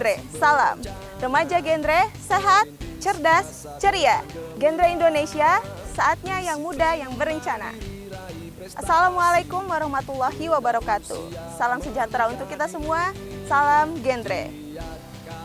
Genre. Salam. Remaja Genre, sehat, cerdas, ceria. Genre Indonesia, saatnya yang muda yang berencana. Assalamualaikum warahmatullahi wabarakatuh. Salam sejahtera untuk kita semua. Salam Genre.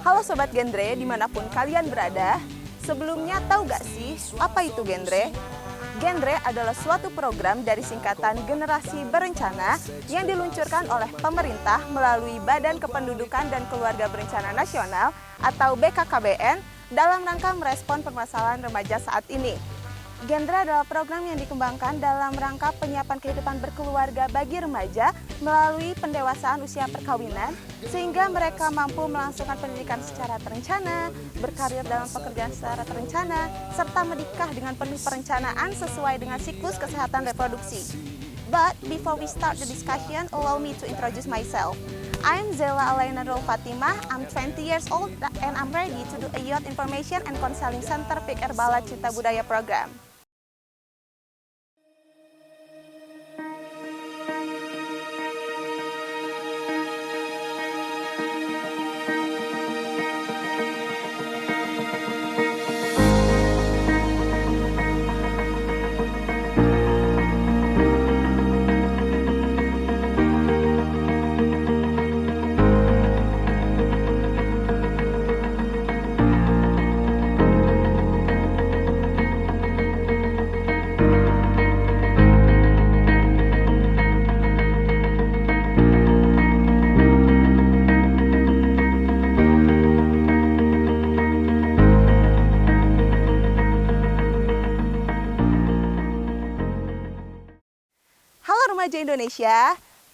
Halo Sobat Genre, dimanapun kalian berada. Sebelumnya tahu gak sih apa itu genre? Genre adalah suatu program dari singkatan Generasi Berencana yang diluncurkan oleh pemerintah melalui Badan Kependudukan dan Keluarga Berencana Nasional atau BKKBN dalam rangka merespon permasalahan remaja saat ini. Genre adalah program yang dikembangkan dalam rangka penyiapan kehidupan berkeluarga bagi remaja melalui pendewasaan usia perkawinan sehingga mereka mampu melangsungkan pendidikan secara terencana, berkarir dalam pekerjaan secara terencana, serta menikah dengan penuh perencanaan sesuai dengan siklus kesehatan reproduksi. But before we start the discussion, allow me to introduce myself. I'm Zela Alaina Nurul Fatimah. I'm 20 years old and I'm ready to do a Youth Information and Counseling Center PIK Erbala Cita Budaya program. Remaja Indonesia,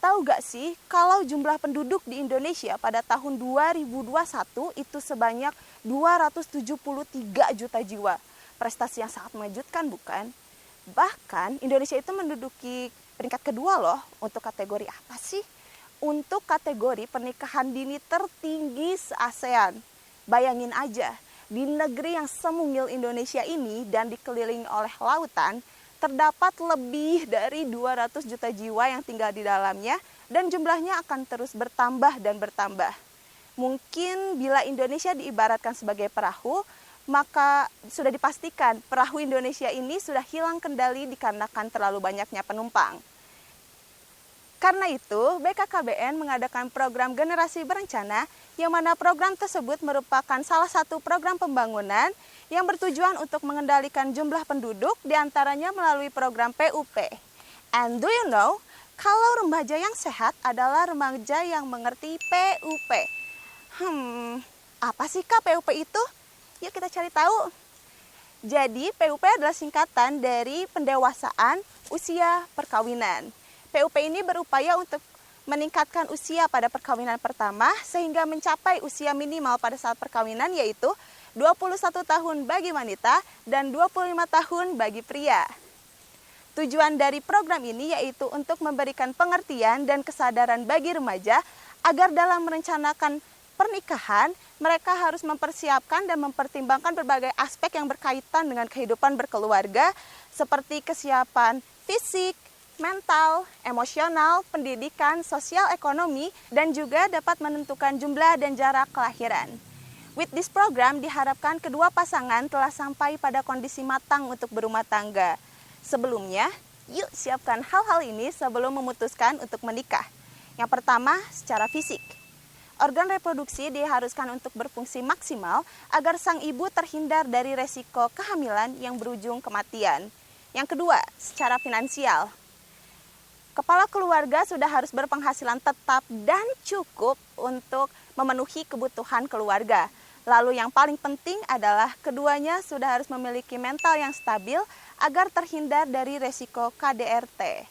tahu gak sih kalau jumlah penduduk di Indonesia pada tahun 2021 itu sebanyak 273 juta jiwa. Prestasi yang sangat mengejutkan bukan? Bahkan Indonesia itu menduduki peringkat kedua loh untuk kategori apa sih? Untuk kategori pernikahan dini tertinggi se-ASEAN. Bayangin aja, di negeri yang semungil Indonesia ini dan dikelilingi oleh lautan, terdapat lebih dari 200 juta jiwa yang tinggal di dalamnya dan jumlahnya akan terus bertambah dan bertambah. Mungkin bila Indonesia diibaratkan sebagai perahu, maka sudah dipastikan perahu Indonesia ini sudah hilang kendali dikarenakan terlalu banyaknya penumpang. Karena itu, BKKBN mengadakan program Generasi Berencana, yang mana program tersebut merupakan salah satu program pembangunan yang bertujuan untuk mengendalikan jumlah penduduk, diantaranya melalui program PUP. And do you know, kalau remaja yang sehat adalah remaja yang mengerti PUP. Apa sih Kak PUP itu? Yuk kita cari tahu. Jadi PUP adalah singkatan dari pendewasaan usia perkawinan. PUP ini berupaya untuk meningkatkan usia pada perkawinan pertama sehingga mencapai usia minimal pada saat perkawinan yaitu 21 tahun bagi wanita dan 25 tahun bagi pria. Tujuan dari program ini yaitu untuk memberikan pengertian dan kesadaran bagi remaja agar dalam merencanakan pernikahan mereka harus mempersiapkan dan mempertimbangkan berbagai aspek yang berkaitan dengan kehidupan berkeluarga seperti kesiapan fisik, mental, emosional, pendidikan, sosial ekonomi, dan juga dapat menentukan jumlah dan jarak kelahiran. With this program, diharapkan kedua pasangan telah sampai pada kondisi matang untuk berumah tangga. Sebelumnya, yuk siapkan hal-hal ini sebelum memutuskan untuk menikah. Yang pertama, secara fisik. Organ reproduksi diharuskan untuk berfungsi maksimal agar sang ibu terhindar dari resiko kehamilan yang berujung kematian. Yang kedua, secara finansial. Kepala keluarga sudah harus berpenghasilan tetap dan cukup untuk memenuhi kebutuhan keluarga. Lalu yang paling penting adalah keduanya sudah harus memiliki mental yang stabil agar terhindar dari resiko KDRT.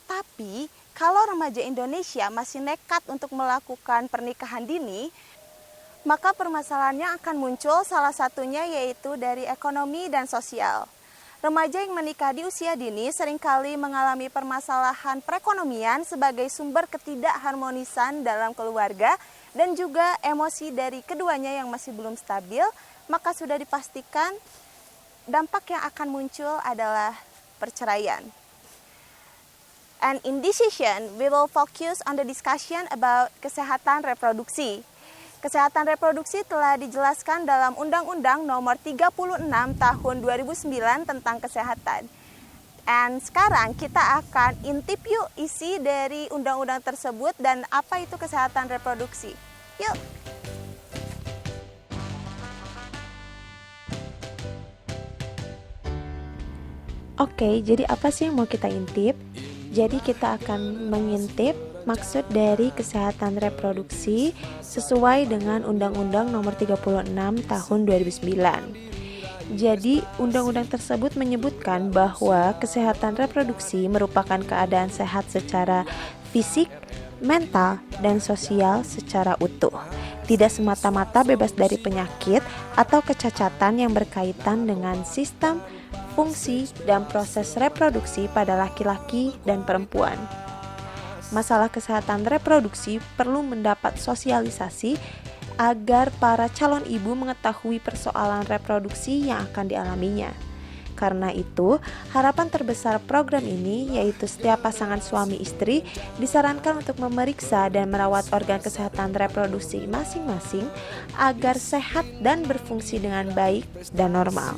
Tapi kalau remaja Indonesia masih nekat untuk melakukan pernikahan dini, maka permasalahannya akan muncul salah satunya yaitu dari ekonomi dan sosial. Remaja yang menikah di usia dini seringkali mengalami permasalahan perekonomian sebagai sumber ketidakharmonisan dalam keluarga dan juga emosi dari keduanya yang masih belum stabil, maka sudah dipastikan dampak yang akan muncul adalah perceraian. And in this session, we will focus on the discussion about kesehatan reproduksi. Kesehatan reproduksi telah dijelaskan dalam Undang-Undang Nomor 36 Tahun 2009 tentang kesehatan. Dan sekarang kita akan intip yuk isi dari undang-undang tersebut dan apa itu kesehatan reproduksi. Yuk! Oke, jadi apa sih yang mau kita intip? Jadi kita akan mengintip maksud dari kesehatan reproduksi sesuai dengan Undang-Undang Nomor 36 Tahun 2009. Jadi, undang-undang tersebut menyebutkan bahwa kesehatan reproduksi merupakan keadaan sehat secara fisik, mental, dan sosial secara utuh. Tidak semata-mata bebas dari penyakit atau kecacatan yang berkaitan dengan sistem, fungsi, dan proses reproduksi pada laki-laki dan perempuan. Masalah kesehatan reproduksi perlu mendapat sosialisasi agar para calon ibu mengetahui persoalan reproduksi yang akan dialaminya. Karena itu, harapan terbesar program ini yaitu setiap pasangan suami istri disarankan untuk memeriksa dan merawat organ kesehatan reproduksi masing-masing agar sehat dan berfungsi dengan baik dan normal.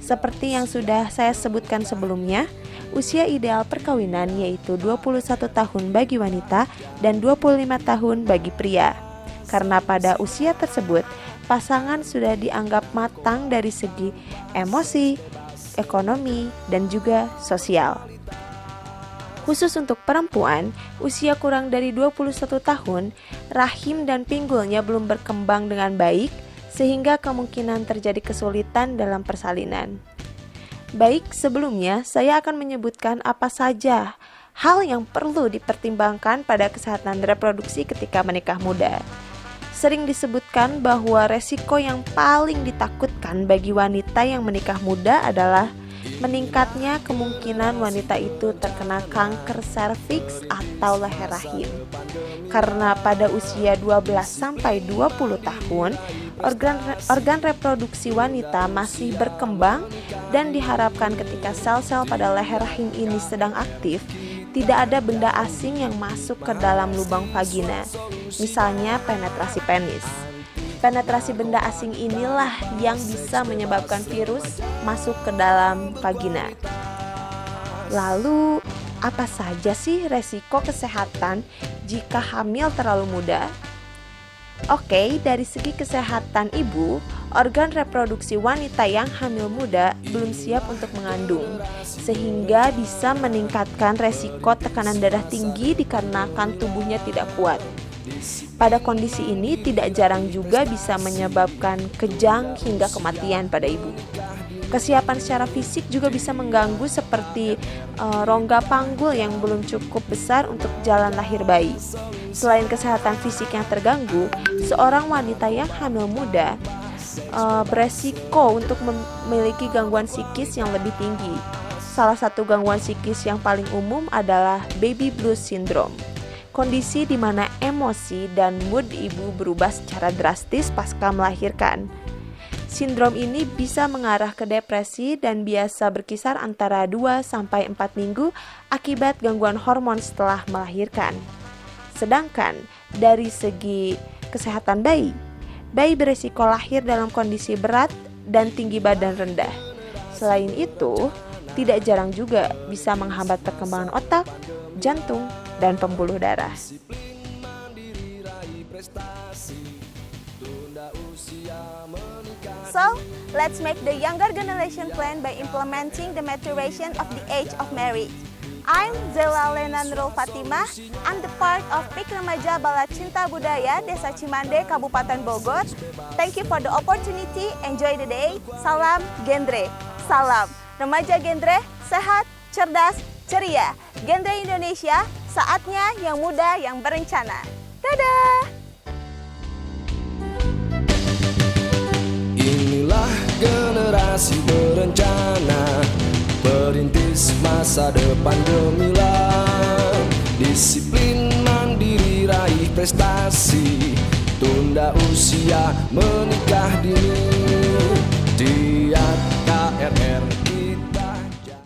Seperti yang sudah saya sebutkan sebelumnya, usia ideal perkawinan yaitu 21 tahun bagi wanita dan 25 tahun bagi pria. Karena pada usia tersebut, pasangan sudah dianggap matang dari segi emosi, ekonomi, dan juga sosial. Khusus untuk perempuan, usia kurang dari 21 tahun, rahim dan pinggulnya belum berkembang dengan baik, sehingga kemungkinan terjadi kesulitan dalam persalinan. Baik, sebelumnya saya akan menyebutkan apa saja hal yang perlu dipertimbangkan pada kesehatan reproduksi ketika menikah muda. Sering disebutkan bahwa resiko yang paling ditakutkan bagi wanita yang menikah muda adalah meningkatnya kemungkinan wanita itu terkena kanker serviks atau leher rahim. Karena pada usia 12-20 tahun, organ reproduksi wanita masih berkembang dan diharapkan ketika sel-sel pada leher rahim ini sedang aktif, tidak ada benda asing yang masuk ke dalam lubang vagina, misalnya penetrasi penis. Penetrasi benda asing inilah yang bisa menyebabkan virus masuk ke dalam vagina. Lalu, apa saja sih resiko kesehatan jika hamil terlalu muda? Oke, dari segi kesehatan ibu, organ reproduksi wanita yang hamil muda belum siap untuk mengandung, sehingga bisa meningkatkan resiko tekanan darah tinggi dikarenakan tubuhnya tidak kuat. Pada kondisi ini tidak jarang juga bisa menyebabkan kejang hingga kematian pada ibu. Kesiapan secara fisik juga bisa mengganggu seperti rongga panggul yang belum cukup besar untuk jalan lahir bayi. Selain kesehatan fisik yang terganggu, seorang wanita yang hamil muda beresiko untuk memiliki gangguan psikis yang lebih tinggi. Salah satu gangguan psikis yang paling umum adalah baby blues syndrome. Kondisi di mana emosi dan mood ibu berubah secara drastis pasca melahirkan. Sindrom ini bisa mengarah ke depresi dan biasa berkisar antara 2-4 minggu akibat gangguan hormon setelah melahirkan. Sedangkan dari segi kesehatan bayi beresiko lahir dalam kondisi berat dan tinggi badan rendah. Selain itu, tidak jarang juga bisa menghambat perkembangan otak, jantung, dan pembuluh darah. So, let's make the younger generation plan by implementing the maturation of the age of marriage. I'm Zela Lena Nurul Fatimah. I'm the part of PIK Remaja Bala Cinta Budaya Desa Cimande, Kabupaten Bogor. Thank you for the opportunity. Enjoy the day. Salam Gendre. Salam Remaja Gendre, sehat, cerdas, ceria. Gendre Indonesia, saatnya yang muda yang berencana. Dadah! Inilah generasi berencana, perintis masa depan gemilang. Disiplin, mandiri, raih prestasi, tunda usia menikah.